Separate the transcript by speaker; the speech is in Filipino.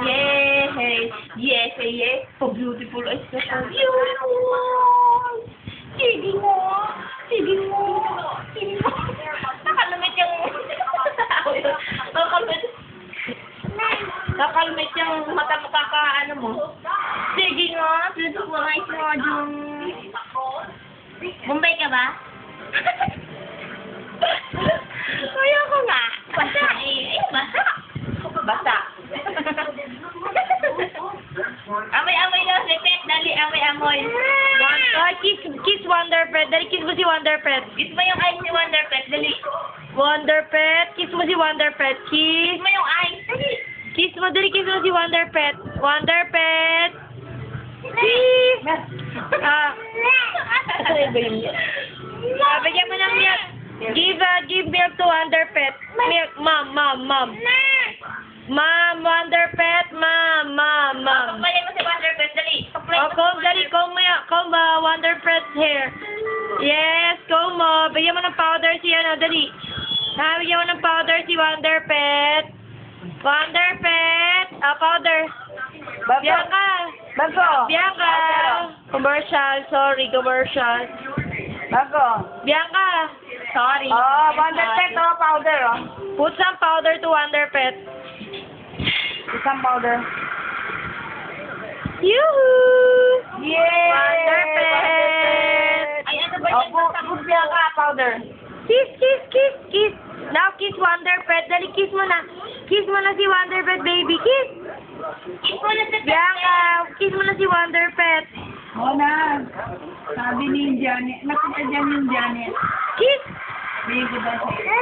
Speaker 1: Yay! Yes, yes. So beautiful eyes ka siya. Sige mo. Sige mo. Sige mo. Nakalumit yung... Nakalumit yung mata mo kaka-ano mo. Sige nga. Beautiful eyes mo, Jung. Bombay ka ba? Kaya ko nga. Basa eh. Basa. Basa. Amoy-amoy daw si Pet. Dali, amoy-amoy.
Speaker 2: Kiss Wonder Pet. Dali, kiss mo si Wonder Pet.
Speaker 1: Kiss mo yung eyes ni Wonder Pet. Dali.
Speaker 2: Wonder Pet. Kiss mo si Wonder Pet.
Speaker 1: Kiss mo yung eyes. Dali.
Speaker 2: Kiss mo, dali, kiss mo si Wonder Pet. Wonder Pet. Kiss. Bigyan mo ng milk. Give milk to Wonder Pet. Milk, mom. Mom, Wonder Pet, mom.
Speaker 1: Papayin mo si Wonder Pet. Dali.
Speaker 2: Comb, dali, comb Wonder Pet hair. Yes, comb mo. Bigyan mo ng powder si dali. Bigyan mo ng powder si Wonder Pet. Wonder Pet. Powder. Bianca. Bianca. Commercial. Sorry, commercial. Bianca. Sorry.
Speaker 3: Wonder Pet, powder,
Speaker 2: Put some powder to Wonder Pet.
Speaker 3: Isang powder.
Speaker 2: Yoo-hoo!
Speaker 3: Yay!
Speaker 2: Wonder Pet!
Speaker 1: Ay, ano ba yan?
Speaker 3: Good Bianca, powder.
Speaker 2: Kiss. Now kiss Wonder Pet. Dali, kiss mo na. Kiss mo na si Wonder Pet, baby. Kiss!
Speaker 1: Kiss mo na si Pet.
Speaker 2: Bianca, kiss mo na si Wonder Pet.
Speaker 3: Na. Sabi ni Janet. Nakita dyan yung Janet.
Speaker 2: Kiss!
Speaker 3: Baby daw siya.